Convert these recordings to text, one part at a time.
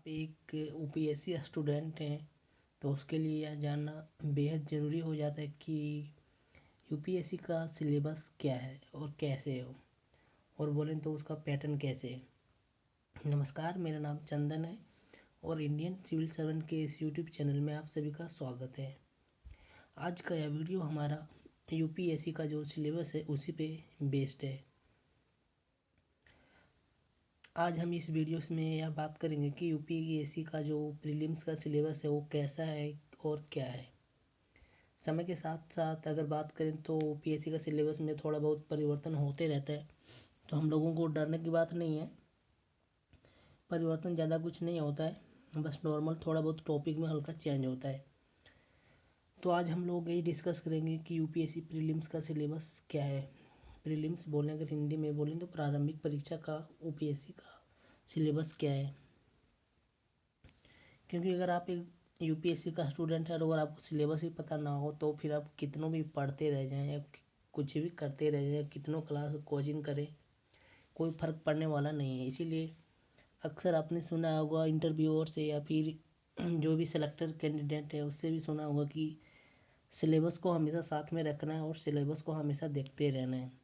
आप एक UPSC student हैं तो उसके लिए यह जानना बेहद ज़रूरी हो जाता है कि यूपीएससी का सिलेबस क्या है और कैसे हो, और बोलें तो उसका पैटर्न कैसे है। नमस्कार, मेरा नाम चंदन है और इंडियन सिविल सर्वेंट के इस यूट्यूब चैनल में आप सभी का स्वागत है। आज का यह वीडियो हमारा यूपीएससी का जो सिलेबस है उसी पे बेस्ड है। आज हम इस वीडियो में यह बात करेंगे कि यूपीएससी का जो प्रीलिम्स का सिलेबस है वो कैसा है और क्या है। समय के साथ साथ अगर बात करें तो यूपीएससी का सिलेबस में थोड़ा बहुत परिवर्तन होते रहता है, तो हम लोगों को डरने की बात नहीं है। परिवर्तन ज़्यादा कुछ नहीं होता है, बस नॉर्मल थोड़ा बहुत टॉपिक में हल्का चेंज होता है। तो आज हम लोग यही डिस्कस करेंगे कि यूपीएससी प्रीलिम्स का सिलेबस क्या है। प्रीलिम्स बोलें, अगर हिंदी में बोलें तो प्रारंभिक परीक्षा का यूपीएससी का सिलेबस क्या है। क्योंकि अगर आप एक यूपीएससी का स्टूडेंट है और अगर आपको सिलेबस ही पता ना हो तो फिर आप कितनों भी पढ़ते रह जाएं या कुछ भी करते रह जाएं, कितनों क्लास कोचिंग करें, कोई फ़र्क पड़ने वाला नहीं है। इसीलिए अक्सर आपने सुना होगा इंटरव्यूअर से या फिर जो भी सेलेक्टर कैंडिडेट है उससे भी सुना होगा कि सिलेबस को हमेशा साथ में रखना है और सिलेबस को हमेशा देखते रहना है।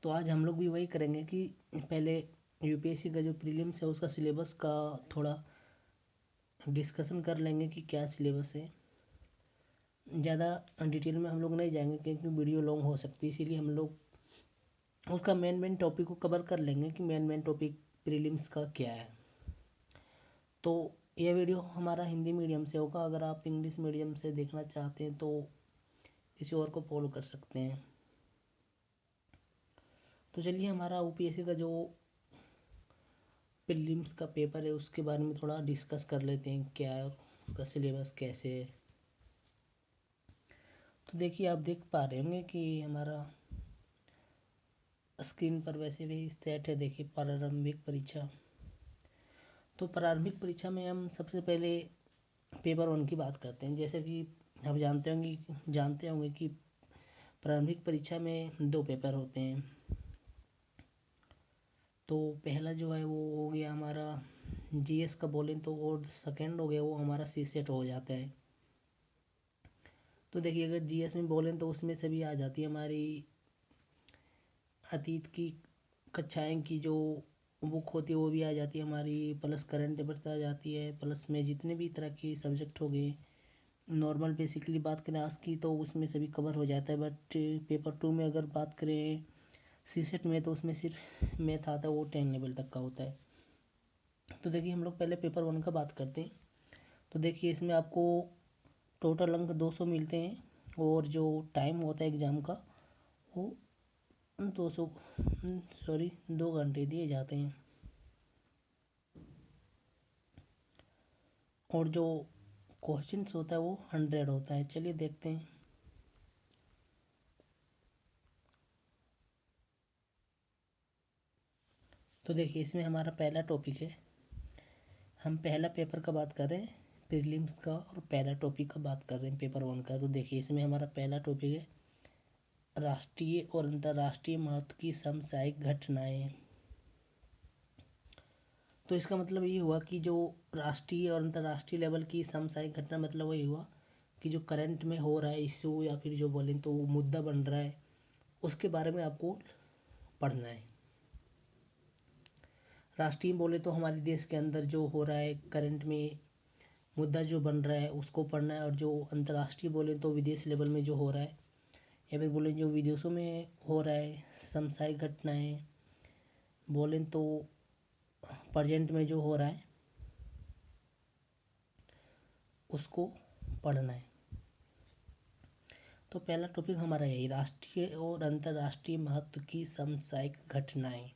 तो आज हम लोग भी वही करेंगे कि पहले यूपीएससी का जो प्रीलिम्स है उसका सिलेबस का थोड़ा डिस्कशन कर लेंगे कि क्या सिलेबस है। ज़्यादा डिटेल में हम लोग नहीं जाएंगे क्योंकि वीडियो लॉन्ग हो सकती है, इसीलिए हम लोग उसका मेन टॉपिक को कवर कर लेंगे कि मेन टॉपिक प्रीलिम्स का क्या है। तो यह वीडियो हमारा हिंदी मीडियम से होगा। अगर आप इंग्लिश मीडियम से देखना चाहते हैं तो किसी और को फॉलो कर सकते हैं। तो चलिए हमारा यूपीएससी का जो प्रीलिम्स का पेपर है उसके बारे में थोड़ा डिस्कस कर लेते हैं, क्या है उसका सिलेबस कैसे है। तो देखिए, आप देख पा रहे होंगे कि हमारा स्क्रीन पर वैसे भी सेट है। देखिए, प्रारंभिक परीक्षा। तो प्रारंभिक परीक्षा में हम सबसे पहले पेपर 1 की बात करते हैं। जैसे कि आप जानते होंगे कि प्रारंभिक परीक्षा में 2 पेपर होते हैं। तो पहला जो है वो हो गया हमारा जीएस का बोलें तो, और सेकेंड हो गया वो हमारा सीसेट हो जाता है। तो देखिए, अगर जीएस में बोलें तो उसमें सभी आ जाती है हमारी अतीत की कक्षाएं की जो बुक होती है वो भी आ जाती है हमारी, प्लस करंट अफेयर्स आ जाती है, प्लस में जितने भी तरह के सब्जेक्ट हो गए। नॉर्मल बेसिकली बात करें आज की तो उसमें सभी कवर हो जाता है। बट पेपर 2 में अगर बात करें सीसेट में तो उसमें सिर्फ मैथ आता है, वो 10 लेवल तक का होता है। तो देखिए, हम लोग पहले पेपर 1 का बात करते हैं। तो देखिए, इसमें आपको टोटल अंक 200 मिलते हैं और जो टाइम होता है एग्ज़ाम का वो 2 घंटे दिए जाते हैं। और जो क्वेश्चंस होता है वो 100 होता है। चलिए देखते हैं। तो देखिए, इसमें हमारा पहला टॉपिक है। हम पहला पेपर का बात कर रहे हैं प्रीलिम्स का, और पहला टॉपिक का बात कर रहे हैं पेपर 1 का। तो देखिए, इसमें हमारा पहला टॉपिक है राष्ट्रीय और अंतर्राष्ट्रीय महत्व की समसामयिक घटनाएं। तो इसका मतलब ये हुआ कि जो राष्ट्रीय और अंतर्राष्ट्रीय लेवल की समसामयिक घटना, मतलब वही हुआ कि जो करंट में हो रहा है इशू या फिर जो बोलें तो मुद्दा बन रहा है उसके बारे में आपको पढ़ना है। राष्ट्रीय बोले तो हमारे देश के अंदर जो हो रहा है करंट में मुद्दा जो बन रहा है उसको पढ़ना है, और जो अंतर्राष्ट्रीय बोले तो विदेश लेवल में जो हो रहा है या फिर बोले जो विदेशों में हो रहा है समसामयिक घटनाएं, बोलें तो प्रेजेंट में जो हो रहा है उसको पढ़ना है। तो पहला टॉपिक हमारा यही राष्ट्रीय और अंतर्राष्ट्रीय महत्व की समसामयिक घटनाएं।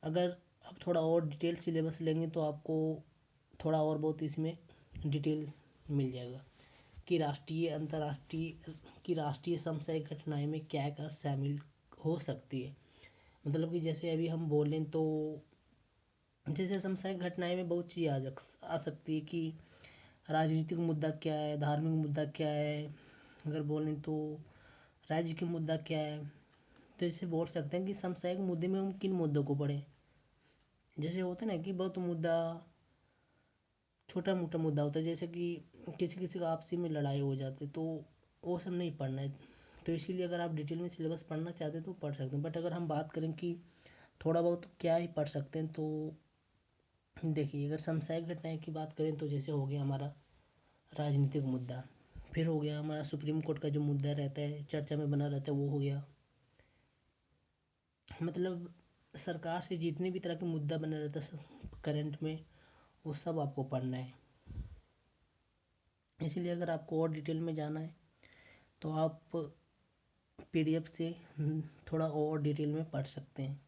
अगर आप थोड़ा और डिटेल सिलेबस लेंगे तो आपको थोड़ा और बहुत इसमें डिटेल मिल जाएगा कि राष्ट्रीय अंतर्राष्ट्रीय की राष्ट्रीय समसामयिक घटनाएं में क्या क्या शामिल हो सकती है। मतलब कि जैसे अभी हम बोलें तो जैसे समसामयिक घटनाएं में बहुत चीज़ आ सकती है कि राजनीतिक मुद्दा क्या है, धार्मिक मुद्दा क्या है, अगर बोलें तो राज्य के मुद्दा क्या है। तो इसे बोल सकते हैं कि समसामयिक मुद्दे में हम किन मुद्दों को पढ़ें। जैसे होता है ना कि बहुत मुद्दा छोटा मोटा मुद्दा होता है, जैसे कि किसी किसी का आपसी में लड़ाई हो जाती है, तो वो सब नहीं पढ़ना है। तो इसीलिए अगर आप डिटेल में सिलेबस पढ़ना चाहते हैं तो पढ़ सकते हैं, बट अगर हम बात करें कि थोड़ा बहुत क्या ही पढ़ सकते हैं, तो देखिए अगर समसामयिक घटनाएं की बात करें तो जैसे हो गया हमारा राजनीतिक मुद्दा, फिर हो गया हमारा सुप्रीम कोर्ट का जो मुद्दा रहता है चर्चा में बना रहता है वो हो गया, मतलब सरकार से जितने भी तरह के मुद्दा बना रहता है करंट में, वो सब आपको पढ़ना है। इसीलिए अगर आपको और डिटेल में जाना है तो आप पीडीएफ से थोड़ा और डिटेल में पढ़ सकते हैं।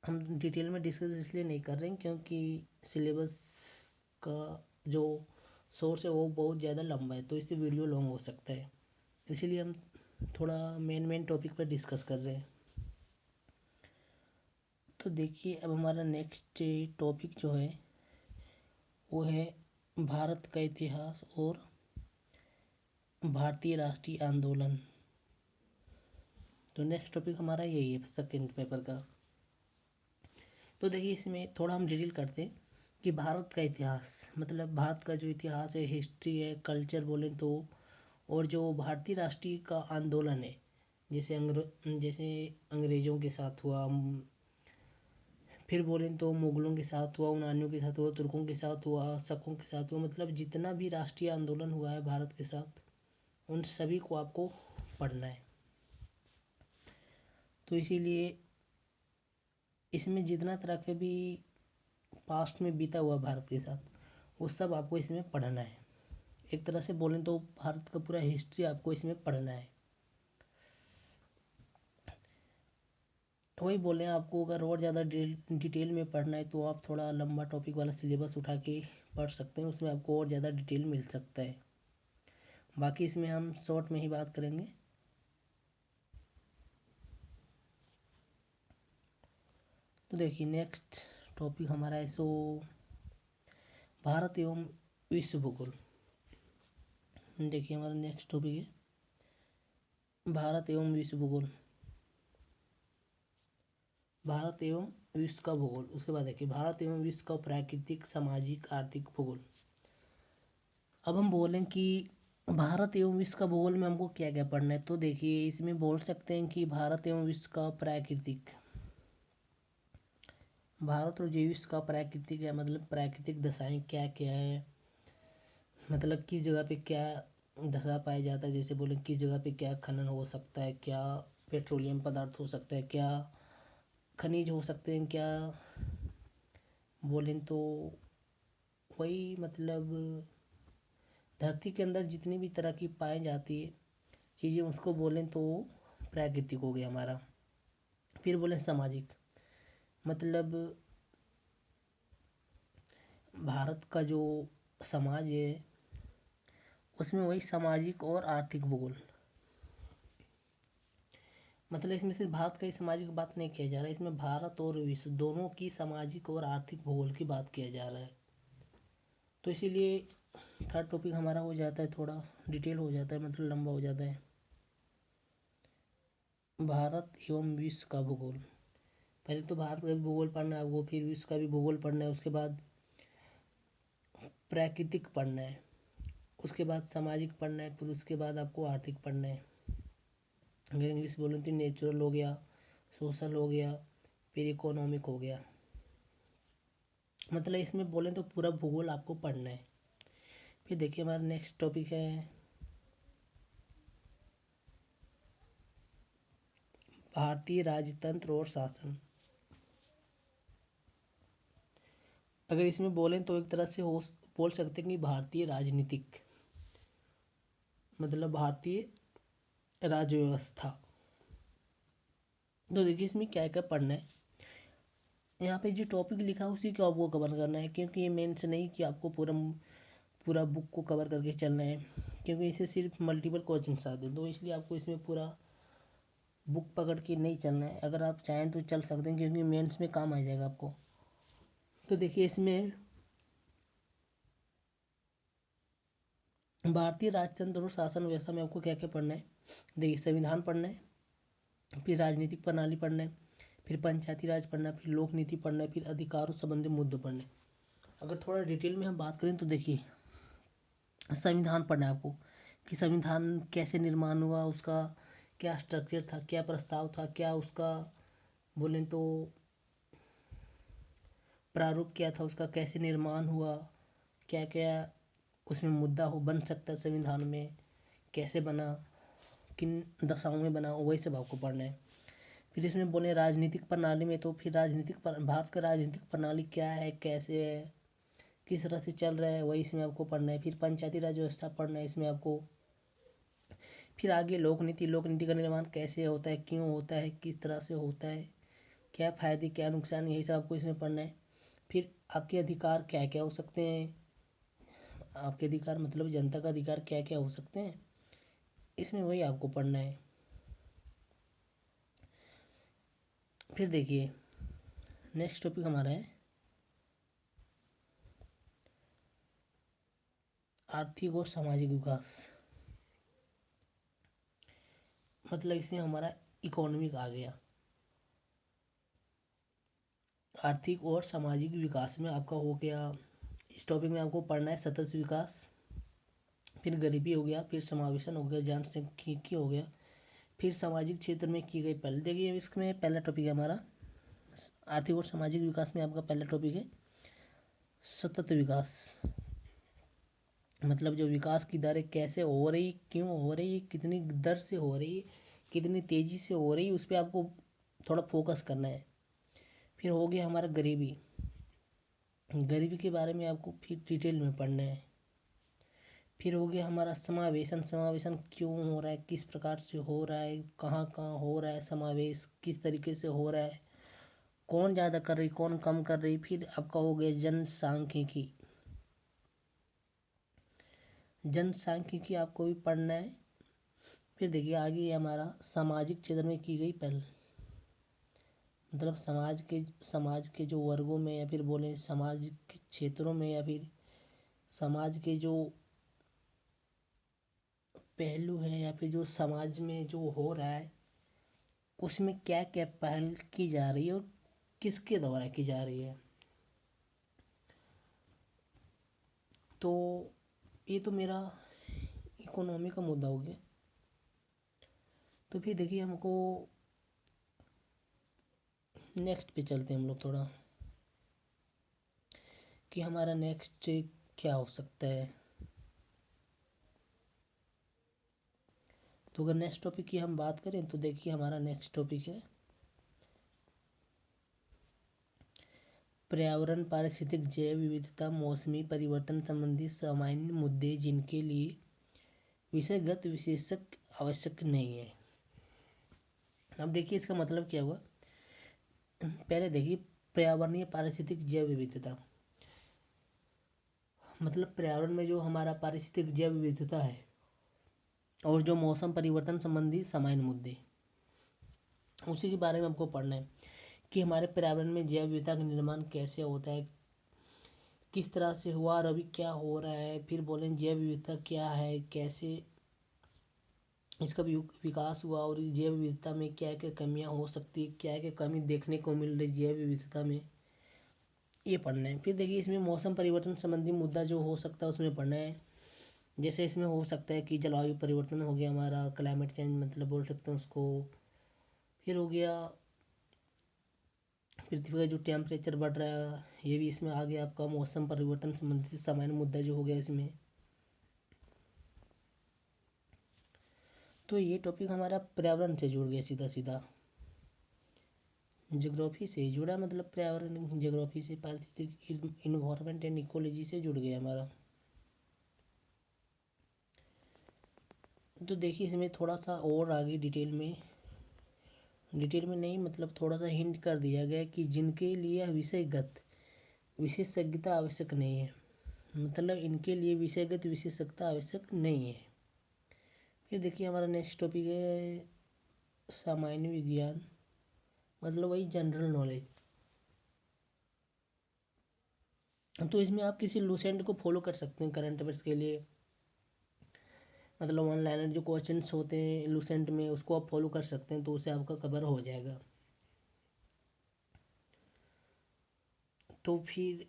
हम डिटेल में डिस्कस इसलिए नहीं कर रहे हैं क्योंकि सिलेबस का जो सोर्स है वो बहुत ज़्यादा लंबा है, तो इससे वीडियो लॉन्ग हो सकता है, इसीलिए हम थोड़ा मेन टॉपिक पर डिस्कस कर रहे हैं। तो देखिए अब हमारा नेक्स्ट टॉपिक जो है वो है भारत का इतिहास और भारतीय राष्ट्रीय आंदोलन। तो नेक्स्ट टॉपिक हमारा यही है सेकंड पेपर का। तो देखिए इसमें थोड़ा हम डिटेल करते हैं कि भारत का इतिहास, मतलब भारत का जो इतिहास है, हिस्ट्री है, कल्चर बोलें तो, और जो भारतीय राष्ट्रीय का आंदोलन है, जैसे अंग्रेज़ों के साथ हुआ, फिर बोलें तो मुगलों के साथ हुआ, यूनानियों के साथ हुआ, तुर्कों के साथ हुआ, शकों के साथ हुआ, मतलब जितना भी राष्ट्रीय आंदोलन हुआ है भारत के साथ, उन सभी को आपको पढ़ना है। तो इसीलिए इसमें जितना तरह के भी पास्ट में बीता हुआ भारत के साथ, वो सब आपको इसमें पढ़ना है। एक तरह से बोलें तो भारत का पूरा हिस्ट्री आपको इसमें पढ़ना है। वही बोले आपको अगर और ज़्यादा डिटेल में पढ़ना है तो आप थोड़ा लंबा टॉपिक वाला सिलेबस उठा के पढ़ सकते हैं, उसमें आपको और ज़्यादा डिटेल मिल सकता है। बाकी इसमें हम शॉर्ट में ही बात करेंगे। तो देखिए नेक्स्ट टॉपिक हमारा है सो भारत एवं विश्व भूगोल। देखिए हमारा नेक्स्ट टॉपिक है भारत एवं विश्व भूगोल, भारत एवं विश्व का भूगोल। उसके बाद देखिए भारत एवं विश्व का प्राकृतिक, सामाजिक, आर्थिक भूगोल। अब हम बोलें कि भारत एवं विश्व का भूगोल में हमको क्या क्या पढ़ना है, तो देखिए इसमें बोल सकते हैं कि भारत एवं विश्व का प्राकृतिक, भारत और विश्व का प्राकृतिक है, मतलब प्राकृतिक दशाएं क्या क्या है, मतलब किस जगह पे क्या दशा पाया जाता है, जैसे बोले किस जगह पे क्या खनन हो सकता है, क्या पेट्रोलियम पदार्थ हो सकता है, क्या खनिज हो सकते हैं, क्या बोलें तो वही मतलब धरती के अंदर जितनी भी तरह की पाई जाती है चीज़ें, उसको बोलें तो प्राकृतिक हो गया हमारा। फिर बोलें सामाजिक, मतलब भारत का जो समाज है उसमें वही सामाजिक और आर्थिक भूगोल, मतलब इसमें सिर्फ भारत का ही सामाजिक बात नहीं किया जा रहा है, इसमें भारत और विश्व दोनों की सामाजिक और आर्थिक भूगोल की बात किया जा रहा है। तो इसीलिए थर्ड टॉपिक हमारा हो जाता है थोड़ा डिटेल हो जाता है, मतलब लंबा हो जाता है, भारत एवं विश्व का भूगोल। पहले तो भारत का भी भूगोल पढ़ना है आपको, फिर विश्व का भी भूगोल पढ़ना है, उसके बाद प्राकृतिक पढ़ना है, उसके बाद सामाजिक पढ़ना है, फिर उसके बाद आपको आर्थिक पढ़ना है। अगर इंग्लिश बोलें तो नेचुरल हो गया, सोशल हो गया, फिर इकोनॉमिक हो गया, मतलब इसमें बोलें तो पूरा भूगोल आपको पढ़ना है। फिर देखिए हमारा नेक्स्ट टॉपिक है भारतीय राजतंत्र और शासन। अगर इसमें बोलें तो एक तरह से हो बोल सकते हैं कि भारतीय राजनीतिक, मतलब भारतीय राज्य व्यवस्था। तो देखिए इसमें क्या क्या पढ़ना है, यहाँ पे जो टॉपिक लिखा है उसी को आपको कवर करना है, क्योंकि ये मेन से नहीं कि आपको पूरा पूरा बुक को कवर करके चलना है, क्योंकि इसे सिर्फ मल्टीपल क्वेश्चन आते हैं, तो इसलिए आपको इसमें पूरा बुक पकड़ के नहीं चलना है। अगर आप चाहें तो चल सकते हैं क्योंकि मेंस में काम आ जाएगा आपको। तो देखिए इसमें भारतीय राजतंत्र और शासन व्यवस्था में आपको क्या क्या पढ़ना है, देखिए संविधान पढ़ना है, फिर राजनीतिक प्रणाली पढ़ना है, फिर पंचायती राज पढ़ना है, फिर लोक नीति पढ़ना है, फिर अधिकारों संबंधी मुद्दे पढ़ने। अगर थोड़ा डिटेल में हम बात करें तो देखिए, संविधान पढ़ना है आपको कि संविधान कैसे निर्माण हुआ, उसका क्या स्ट्रक्चर था, क्या प्रस्ताव था, क्या उसका बोलें तो प्रारूप क्या था, उसका कैसे निर्माण हुआ, क्या क्या उसमें मुद्दा हो बन सकता है संविधान में, कैसे बना, किन दशाओं में बना, वही सब आपको पढ़ना है। फिर इसमें बोले राजनीतिक प्रणाली में, तो फिर भारत का राजनीतिक प्रणाली क्या है, कैसे है, किस तरह से चल रहा है, वही इसमें आपको पढ़ना है। फिर पंचायती राज व्यवस्था पढ़ना है इसमें आपको। फिर आगे लोक नीति का निर्माण कैसे होता है, क्यों होता है, किस तरह से होता है, क्या फायदे क्या नुकसान, यही सब आपको इसमें पढ़ना है। फिर आपके अधिकार क्या क्या हो सकते हैं, आपके अधिकार मतलब जनता का अधिकार क्या क्या हो सकते हैं, इसमें वही आपको पढ़ना है। फिर देखिए नेक्स्ट टॉपिक हमारा है आर्थिक और सामाजिक विकास। मतलब इसमें हमारा इकोनॉमिक आ गया। आर्थिक और सामाजिक विकास में आपका हो गया, इस टॉपिक में आपको पढ़ना है सतत विकास, फिर गरीबी हो गया, फिर समावेशन हो गया, जनसांख्यिकी हो गया, फिर सामाजिक क्षेत्र में की गई पहल। देखिए इसमें पहला टॉपिक है हमारा आर्थिक और सामाजिक विकास में आपका पहला टॉपिक है सतत विकास। मतलब जो विकास की दरें कैसे हो रही, क्यों हो रही, कितनी दर से हो रही, कितनी तेज़ी से हो रही, उस पर आपको थोड़ा फोकस करना है। फिर हो गया हमारा गरीबी, गरीबी के बारे में आपको फिर डिटेल में पढ़ना है। फिर हो गया हमारा समावेशन, समावेशन क्यों हो रहा है, किस प्रकार से हो रहा है, कहाँ कहाँ हो रहा है समावेश, किस तरीके से हो रहा है, कौन ज़्यादा कर रही, कौन कम कर रही। फिर आपका हो गया जनसांख्यिकी, जनसांख्यिकी आपको भी पढ़ना है। फिर देखिए आगे हमारा सामाजिक क्षेत्र में की गई पहल। मतलब समाज के जो वर्गों में या फिर बोले समाज के क्षेत्रों में या फिर समाज के जो पहलू है या फिर जो समाज में जो हो रहा है उसमें क्या क्या पहल की जा रही है और किसके द्वारा की जा रही है। तो ये तो मेरा इकोनॉमी का मुद्दा हो गया। तो फिर देखिए हमको नेक्स्ट पे चलते हैं हम लोग थोड़ा कि हमारा नेक्स्ट क्या हो सकता है। तो अगर नेक्स्ट टॉपिक की हम बात करें तो देखिए हमारा नेक्स्ट टॉपिक है पर्यावरण, पारिस्थितिक जैव विविधता, मौसमी परिवर्तन संबंधी सामान्य मुद्दे जिनके लिए विषयगत विशेषज्ञ आवश्यक नहीं है। अब देखिए इसका मतलब क्या हुआ। पहले देखिए पर्यावरणीय पारिस्थितिक जैव विविधता, मतलब पर्यावरण में जो हमारा पारिस्थितिक जैव विविधता है और जो मौसम परिवर्तन संबंधी सामान्य मुद्दे, उसी के बारे में हमको पढ़ना है कि हमारे पर्यावरण में जैव विविधता का निर्माण कैसे होता है, किस तरह से हुआ और अभी क्या हो रहा है। फिर बोलें जैव विविधता क्या है, कैसे इसका विकास हुआ और इस जैव विविधता में क्या क्या कमियां हो सकती है, क्या क्या कमी देखने को मिल रही जैव विविधता में, ये पढ़ना है। फिर देखिए इसमें मौसम परिवर्तन संबंधी मुद्दा जो हो सकता है उसमें पढ़ना है। जैसे इसमें हो सकता है कि जलवायु परिवर्तन हो गया हमारा, क्लाइमेट चेंज मतलब बोल सकते हैं उसको। फिर हो गया पृथ्वी का जो टेम्परेचर बढ़ रहा है, ये भी इसमें आ गया आपका मौसम परिवर्तन संबंधित सामान्य मुद्दा जो हो गया इसमें। तो ये टॉपिक हमारा पर्यावरण से जुड़ गया सीधा सीधा, ज्योग्राफी से जुड़ा, मतलब पर्यावरण ज्योग्राफी से पारिस्थितिक इन्वायरमेंट एंड इकोलॉजी से जुड़ गया हमारा। तो देखिए इसमें थोड़ा सा और आगे डिटेल में नहीं, मतलब थोड़ा सा हिंट कर दिया गया कि जिनके लिए विषयगत विशेषज्ञता आवश्यक नहीं है, मतलब इनके लिए विषयगत विशेषज्ञता आवश्यक नहीं है। फिर देखिए हमारा नेक्स्ट टॉपिक है सामान्य विज्ञान, मतलब वही जनरल नॉलेज। तो इसमें आप किसी लूसेंट को फॉलो कर सकते हैं करंट अफेयर्स के लिए, मतलब वन लाइनर जो क्वेश्चंस होते हैं लूसेंट में उसको आप फॉलो कर सकते हैं, तो उससे आपका कवर हो जाएगा। तो फिर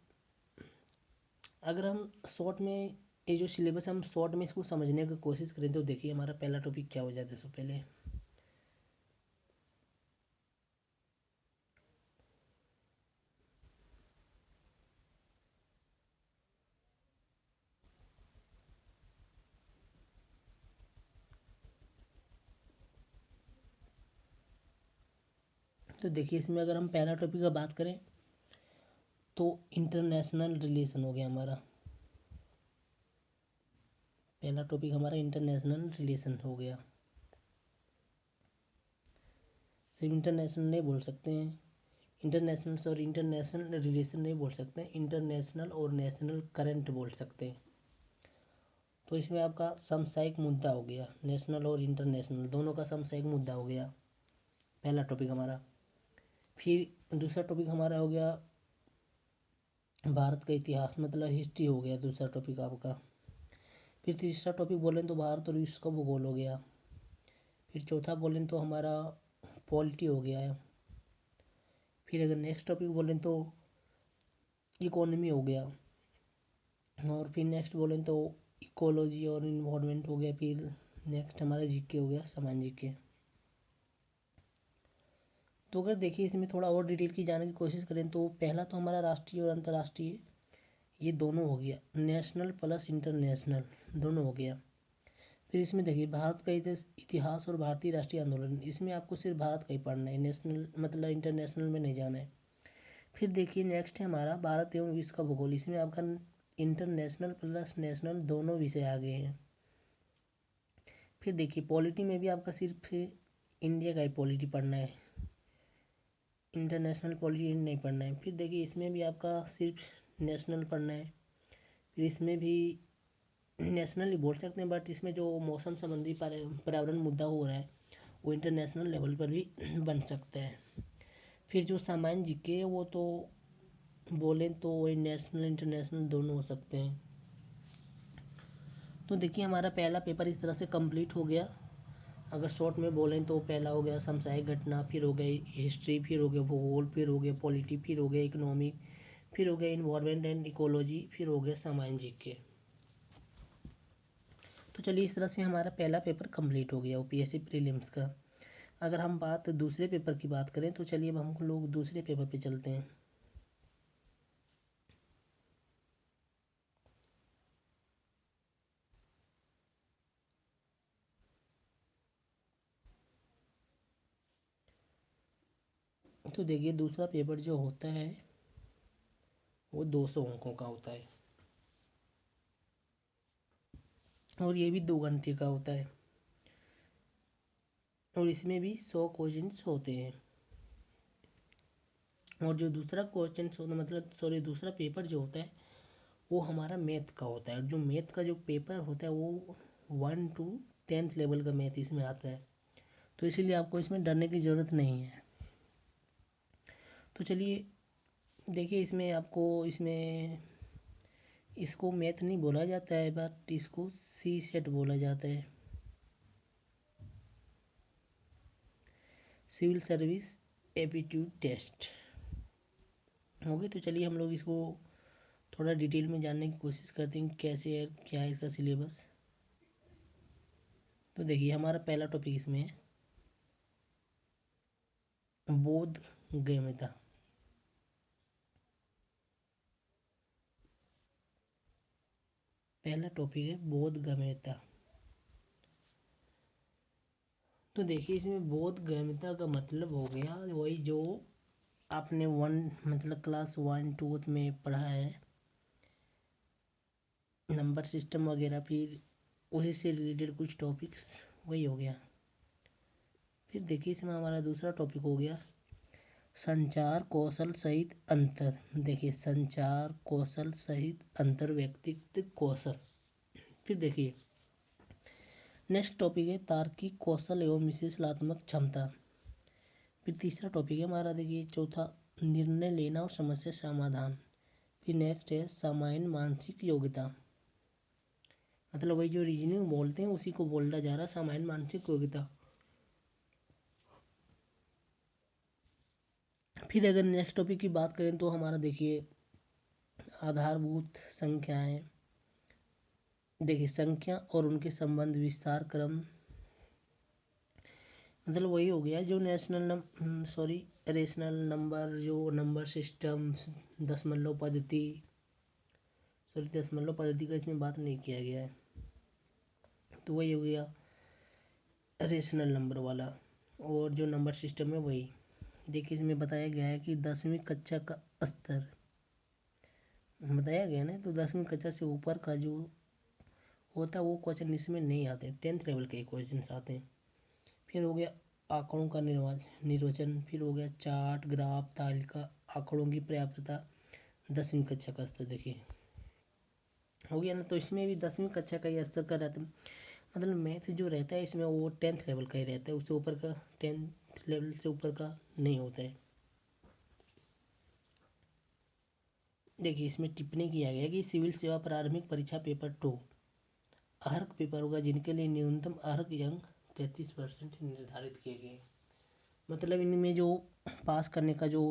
अगर हम शॉर्ट में ये जो सिलेबस है हम शॉर्ट में इसको समझने की कोशिश करें तो देखिए हमारा पहला टॉपिक क्या हो जाता है। सबसे पहले तो देखिए इसमें अगर हम पहला टॉपिक का बात करें तो इंटरनेशनल रिलेशन हो गया हमारा। पहला टॉपिक हमारा इंटरनेशनल रिलेशन हो गया। सिर्फ इंटरनेशनल नहीं बोल सकते हैं, इंटरनेशनल रिलेशन नहीं बोल सकते हैं, इंटरनेशनल और नेशनल करंट बोल सकते हैं। तो इसमें आपका समसामयिक मुद्दा हो गया, नेशनल और इंटरनेशनल दोनों का समसामयिक मुद्दा हो गया पहला टॉपिक हमारा। फिर दूसरा टॉपिक हमारा हो गया भारत का इतिहास, मतलब हिस्ट्री हो गया दूसरा टॉपिक आपका। फिर तीसरा टॉपिक बोलें तो भारत और विश्व का भूगोल हो गया। फिर चौथा बोलें तो हमारा पॉलिटी हो गया है। फिर अगर नेक्स्ट टॉपिक बोलें तो इकोनॉमी हो गया। और फिर नेक्स्ट बोलें तो इकोलॉजी और इन्वायरमेंट हो गया। फिर नेक्स्ट हमारा जीके हो गया, सामान्य जीके। तो अगर देखिए इसमें थोड़ा और डिटेल की जानने की कोशिश करें तो पहला तो हमारा राष्ट्रीय और अंतर्राष्ट्रीय ये दोनों हो गया, नेशनल प्लस इंटरनेशनल दोनों हो गया। फिर इसमें देखिए भारत का इतिहास और भारतीय राष्ट्रीय आंदोलन, इसमें आपको सिर्फ भारत का ही पढ़ना है, नेशनल मतलब इंटरनेशनल में नहीं जाना है। फिर देखिए नेक्स्ट है हमारा भारत एवं विश्व का भूगोल, इसमें आपका इंटरनेशनल प्लस नेशनल दोनों विषय आ गए हैं। फिर देखिए पॉलिटी में भी आपका सिर्फ इंडिया का ही पॉलिटी पढ़ना है, इंटरनेशनल पॉलिटी नहीं पढ़ना है। फिर देखिए इसमें भी आपका सिर्फ नेशनल पढ़ना है। फिर इसमें भी नेशनल ही बोल सकते हैं, बट इसमें जो मौसम संबंधी पर्यावरण मुद्दा हो रहा है वो इंटरनेशनल लेवल पर भी बन सकता है। फिर जो सामान्य जीके है वो तो बोलें तो वही नेशनल इंटरनेशनल दोनों हो सकते हैं। तो देखिए हमारा पहला पेपर इस तरह से कंप्लीट हो गया। अगर शॉर्ट में बोलें तो पहला हो गया समसामयिक घटना, फिर हो गई हिस्ट्री, फिर हो गया भूगोल, फिर हो गया पॉलिटी, फिर हो गया इकोनॉमिक, फिर हो गया इन्वायरमेंट एंड इकोलॉजी, फिर हो गया सामान्य जीके। तो चलिए इस तरह से हमारा पहला पेपर कंप्लीट हो गया यूपीएससी प्रीलिम्स का। अगर हम बात दूसरे पेपर की बात करें तो चलिए अब हम लोग दूसरे पेपर पे चलते हैं। तो देखिए दूसरा पेपर जो होता है वो 200 अंकों का होता है और ये भी 2 घंटे का होता है और इसमें भी 100 क्वेश्चंस होते हैं। और जो दूसरा क्वेश्चन होता मतलब सॉरी दूसरा पेपर जो होता है वो हमारा मैथ का होता है। और जो मैथ का जो पेपर होता है वो 1 to 10th लेवल का मैथ इसमें आता है, तो इसीलिए आपको इसमें डरने की ज़रूरत नहीं है। तो चलिए देखिए इसमें आपको इसमें इसको मैथ नहीं बोला जाता है बट इसको सी सेट बोला जाता है, civil service aptitude test. Okay, तो चलिए हम लोग इसको थोड़ा डिटेल में जानने की कोशिश करते हैं कैसे है क्या है इसका सिलेबस। तो देखिए हमारा पहला टॉपिक इसमें है बोध गम्यता। पहला टॉपिक है बोध गम्यता। तो देखिए इसमें बोध गम्यता का मतलब हो गया वही जो आपने वन मतलब क्लास 1 2 में पढ़ा है, नंबर सिस्टम वगैरह, फिर उसी से रिलेटेड कुछ टॉपिक्स वही हो गया। फिर देखिए इसमें हमारा दूसरा टॉपिक हो गया संचार कौशल सहित अंतर। देखिए संचार कौशल सहित अंतर व्यक्तित्व कौशल। फिर देखिए नेक्स्ट टॉपिक है तार्किक कौशल एवं विश्लेषणात्मक क्षमता। फिर तीसरा टॉपिक है हमारा देखिए चौथा निर्णय लेना और समस्या समाधान। फिर नेक्स्ट है सामान्य मानसिक योग्यता, मतलब वही जो रीजनिंग बोलते हैं उसी को बोला जा रहा है सामान्य मानसिक योग्यता। फिर अगर नेक्स्ट टॉपिक की बात करें तो हमारा देखिए आधारभूत संख्याएं। देखिए संख्या और उनके संबंध विस्तार क्रम, मतलब वही हो गया जो रेशनल नंबर, जो नंबर सिस्टम, दशमलव पद्धति का इसमें बात नहीं किया गया है, तो वही हो गया रेशनल नंबर वाला। और जो नंबर सिस्टम है वही, देखिए इसमें बताया गया है कि 10वीं कक्षा का स्तर बताया गया ना, तो 10वीं कक्षा से ऊपर का जो होता है वो क्वेश्चन इसमें नहीं आते, 10th लेवल के क्वेश्चन आते हैं। फिर हो गया आंकड़ों का निर्वचन, फिर हो गया चार्ट, ग्राफ, तालिका, आंकड़ों की पर्याप्तता, 10वीं कक्षा का स्तर। देखिए हो गया ना, तो इसमें भी 10वीं कक्षा का ही स्तर का रहता है, मतलब मैथ जो रहता है इसमें वो 10th लेवल का ही रहता है, उससे ऊपर का 10th लेवल से ऊपर का नहीं होता है। देखिए इसमें टिप्पणी किया गया कि सिविल सेवा प्रारंभिक परीक्षा पेपर 2 अर्हक पेपर होगा जिनके लिए न्यूनतम अर्हक अंक 33% निर्धारित किए गए। मतलब इनमें जो पास करने का जो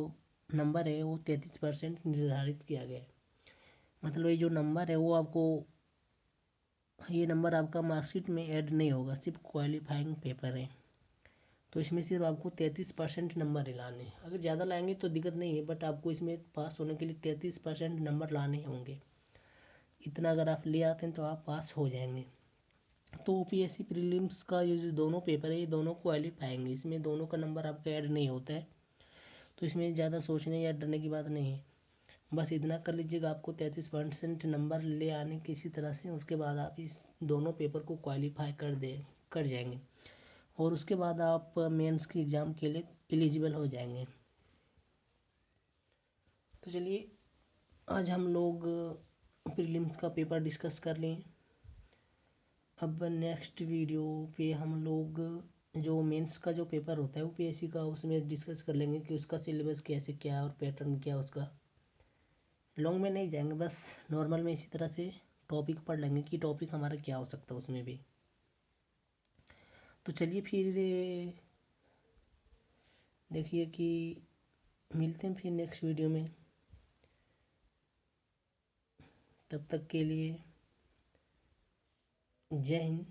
नंबर है वो 33% निर्धारित किया गया है। मतलब ये जो नंबर है वो आपको, ये नंबर आपका मार्कशीट में ऐड नहीं होगा, सिर्फ क्वालिफाइंग पेपर है, तो इसमें सिर्फ आपको 33% नंबर लाने हैं। अगर ज़्यादा लाएंगे तो दिक्कत नहीं है, बट आपको इसमें पास होने के लिए 33% नंबर लाने होंगे। इतना अगर आप ले आते हैं तो आप पास हो जाएंगे। तो यूपीएससी प्रीलिम्स का ये जो दोनों पेपर है ये दोनों क्वालिफाइंग है, इसमें दोनों का नंबर आपका ऐड नहीं होता है, तो इसमें ज़्यादा सोचने या डरने की बात नहीं है। बस इतना कर लीजिएगा, आपको 33% नंबर ले आने किसी तरह से, उसके बाद आप इस दोनों पेपर को क्वालिफाई कर जाएंगे, और उसके बाद आप मेंस के एग्ज़ाम के लिए एलिजिबल हो जाएंगे। तो चलिए आज हम लोग प्रीलिम्स का पेपर डिस्कस कर लें। अब नेक्स्ट वीडियो पे हम लोग जो मेंस का जो पेपर होता है यूपीएससी का, उसमें डिस्कस कर लेंगे कि उसका सिलेबस कैसे क्या और पैटर्न क्या उसका। लॉन्ग में नहीं जाएंगे, बस नॉर्मल में इसी तरह से टॉपिक पढ़ लेंगे कि टॉपिक हमारा क्या हो सकता है उसमें भी। तो चलिए फिर देखिए कि मिलते हैं फिर नेक्स्ट वीडियो में। तब तक के लिए जय हिंद,